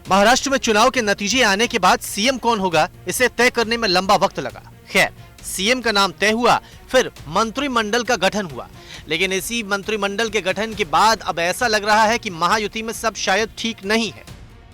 महाराष्ट्र में चुनाव के नतीजे आने के बाद सीएम कौन होगा, इसे तय करने में लंबा वक्त लगा। खैर, सीएम का नाम तय हुआ, फिर मंत्रिमंडल का गठन हुआ। लेकिन इसी मंत्रिमंडल के गठन के बाद अब ऐसा लग रहा है कि महायुति में सब शायद ठीक नहीं है।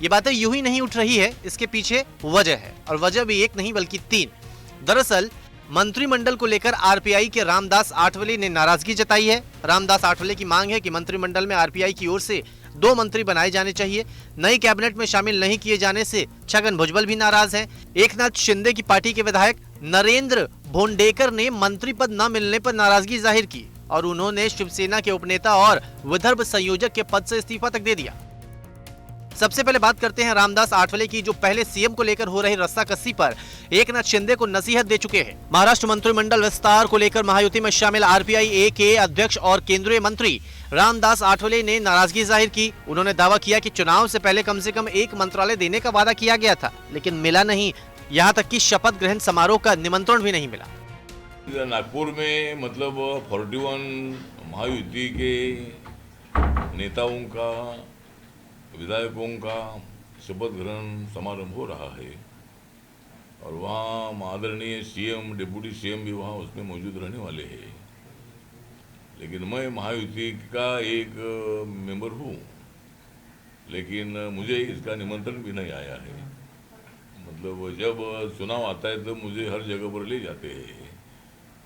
ये बातें यूं ही नहीं उठ रही है, इसके पीछे वजह है, और वजह भी एक नहीं बल्कि तीन। दरअसल मंत्रिमंडल को लेकर आरपीआई के रामदास आठवले ने नाराजगी जताई है। रामदास आठवले की मांग है कि मंत्रिमंडल में आरपीआई की ओर से 2 मंत्री बनाए जाने चाहिए। नई कैबिनेट में शामिल नहीं किए जाने से छगन भुजबल भी नाराज हैं। एकनाथ शिंदे की पार्टी के विधायक नरेंद्र भोंडेकर ने मंत्री पद न मिलने पर नाराजगी जाहिर की और उन्होंने शिवसेना के उपनेता और विदर्भ संयोजक के पद से इस्तीफा तक दे दिया। सबसे पहले बात करते हैं रामदास आठवले की, जो पहले सीएम को लेकर हो रही रस्साकसी पर एकनाथ शिंदे को नसीहत दे चुके हैं। महाराष्ट्र मंत्रिमंडल विस्तार को लेकर महायुति में शामिल आरपीआई के अध्यक्ष और केंद्रीय मंत्री रामदास आठवले ने नाराजगी जाहिर की। उन्होंने दावा किया कि चुनाव से पहले कम से कम एक मंत्रालय देने का वादा किया गया था, लेकिन मिला नहीं। यहाँ तक कि शपथ ग्रहण समारोह का निमंत्रण भी नहीं मिला। नागपुर में मतलब 41 महायुति के नेताओं का, विधायकों का शपथ ग्रहण समारोह हो रहा है और वहाँ आदरणीय सीएम, डिप्टी सीएम भी वहाँ उसमें मौजूद रहने वाले हैं। लेकिन मैं महायुति का एक मेंबर हूँ, लेकिन मुझे इसका निमंत्रण भी नहीं आया है। मतलब जब चुनाव आता है तो मुझे हर जगह पर ले जाते हैं,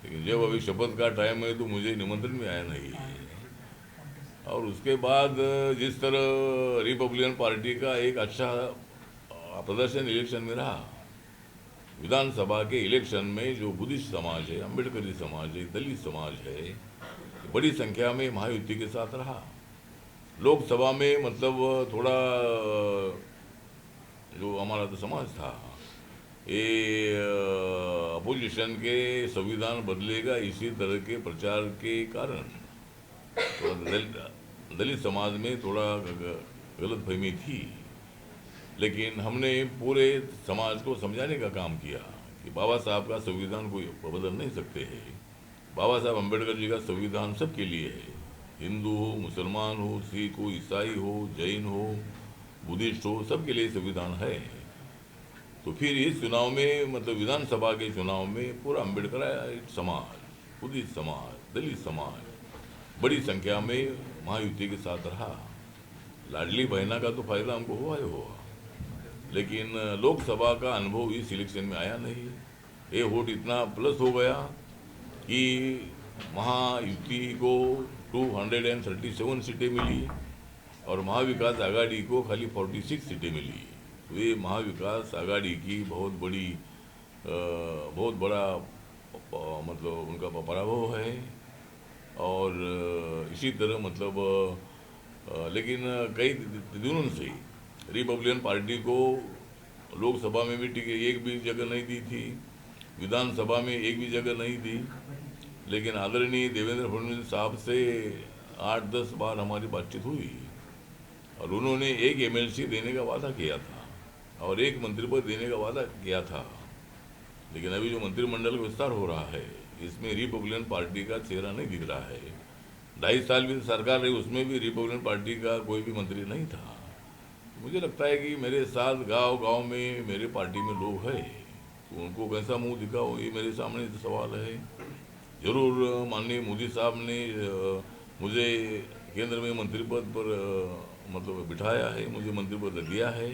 लेकिन जब अभी शपथ का टाइम है तो मुझे निमंत्रण भी आया नहीं है। और उसके बाद जिस तरह रिपब्लिकन पार्टी का एक अच्छा प्रदर्शन इलेक्शन में रहा, विधानसभा के इलेक्शन में जो बुद्धिस्ट समाज है, अम्बेडकरी समाज है, दलित समाज है, बड़ी संख्या में महायुति के साथ रहा। लोकसभा में मतलब थोड़ा जो हमारा तो समाज था, ये अपोजिशन के संविधान बदलेगा इसी तरह के प्रचार के कारण तो दलित समाज में थोड़ा गलतफहमी थी। लेकिन हमने पूरे समाज को समझाने का काम किया कि बाबा साहब का संविधान कोई बदल नहीं सकते हैं। बाबा साहब अम्बेडकर जी का संविधान सबके लिए है, हिंदू हो, मुसलमान हो, सिख हो, ईसाई हो, जैन हो, बुद्धिस्ट हो, सबके लिए संविधान है। तो फिर इस चुनाव में मतलब विधानसभा के चुनाव में पूरा अम्बेडकर समाज, बुद्धिस्ट समाज, दलित समाज बड़ी संख्या में महायुति के साथ रहा। लाडली बहना का तो फायदा हमको हुआ ही हुआ, लेकिन लोकसभा का अनुभव इस इलेक्शन में आया नहीं। ये वोट इतना प्लस हो गया कि महायुति को 237 सीटें मिली और महाविकास आघाड़ी को खाली 46 सीटें मिली। तो ये महाविकास आघाड़ी की बहुत बड़ा मतलब उनका पराभव है। और इसी तरह मतलब लेकिन कई दिनों से रिपब्लिकन पार्टी को लोकसभा में भी टिकट एक भी जगह नहीं दी थी, विधानसभा में एक भी जगह नहीं दी। लेकिन आदरणीय देवेंद्र फडणवीस साहब से 8-10 बार हमारी बातचीत हुई और उन्होंने एक एमएलसी देने का वादा किया था और एक मंत्री पद देने का वादा किया था। लेकिन अभी जो मंत्रिमंडल विस्तार हो रहा है, इसमें रिपब्लिकन पार्टी का चेहरा नहीं दिख रहा है। 2.5 साल भी सरकार रही, उसमें भी रिपब्लिकन पार्टी का कोई भी मंत्री नहीं था। मुझे लगता है कि मेरे साथ गांव-गांव में मेरे पार्टी में लोग हैं, तो उनको कैसा मुंह दिखाओ, ये मेरे सामने सवाल है। जरूर माननीय मोदी साहब ने मुझे केंद्र में मंत्री पद पर मतलब बिठाया है, मुझे मंत्री पद दिया है।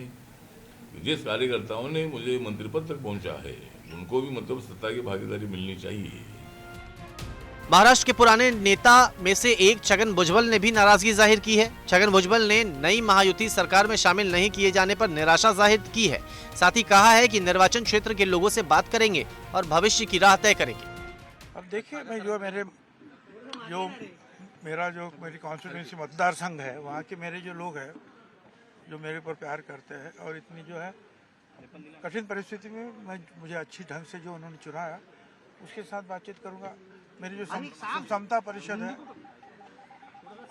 जिस कार्यकर्ताओं ने मुझे मंत्री पद तक पहुंचा है, उनको भी मतलब सत्ता की भागीदारी मिलनी चाहिए। महाराष्ट्र के पुराने नेता में से एक छगन भुजबल ने भी नाराजगी जाहिर की है। छगन भुजबल ने नई महायुति सरकार में शामिल नहीं किए जाने पर निराशा जाहिर की है। साथ ही कहा है कि निर्वाचन क्षेत्र के लोगों से बात करेंगे और भविष्य की राह तय करेंगे। अब देखिए, मैं मेरी कॉन्स्टिट्यूंसी मतदार संघ है, वहाँ के मेरे जो लोग हैं जो मेरे पर प्यार करते हैं और इतनी जो है कठिन परिस्थिति में मुझे अच्छी ढंग से जो उन्होंने चुनाया उसके साथ बातचीत करूँगा। मेरी जो समता परिषद है,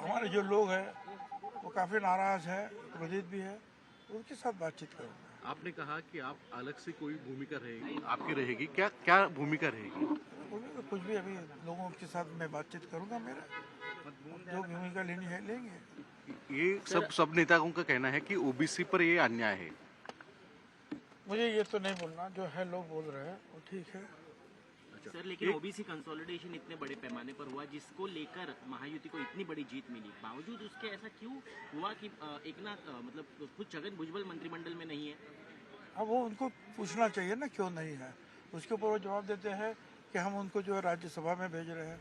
हमारे जो लोग हैं वो काफ़ी नाराज़ है, क्रोधित भी है, उनके साथ बातचीत करूँगा। आपने कहा कि आप अलग से कोई भूमिका रहेगी, आपकी रहेगी, क्या भूमिका रहेगी? कुछ भी अभी लोगों के साथ मैं बातचीत करूँगा, मेरा जो भूमिका लेनी है लेंगे। ये सब नेताओं का कहना है कि ओबीसी पर ये अन्याय है। मुझे ये तो नहीं बोलना, जो है लोग बोल रहे हैं वो ठीक है। सर लेकिन ओबीसी कंसोलिडेशन इतने बड़े पैमाने पर हुआ जिसको लेकर महायुति को इतनी बड़ी जीत मिली, बावजूद उसके ऐसा क्यों हुआ कि एकनाथ मतलब खुद छगन भुजबल मंत्रिमंडल में नहीं है? अब वो उनको पूछना चाहिए ना क्यों नहीं है, उसके ऊपर वो जवाब देते हैं कि हम उनको जो है राज्यसभा में भेज रहे हैं।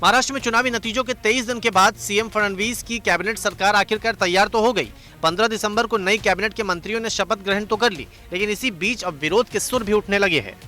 महाराष्ट्र में चुनावी नतीजों के 23 दिन के बाद सीएम फडणवीस की कैबिनेट सरकार आखिरकार तैयार तो हो गई। 15 दिसंबर को नई कैबिनेट के मंत्रियों ने शपथ ग्रहण तो कर ली, लेकिन इसी बीच अब विरोध के सुर भी उठने लगे हैं।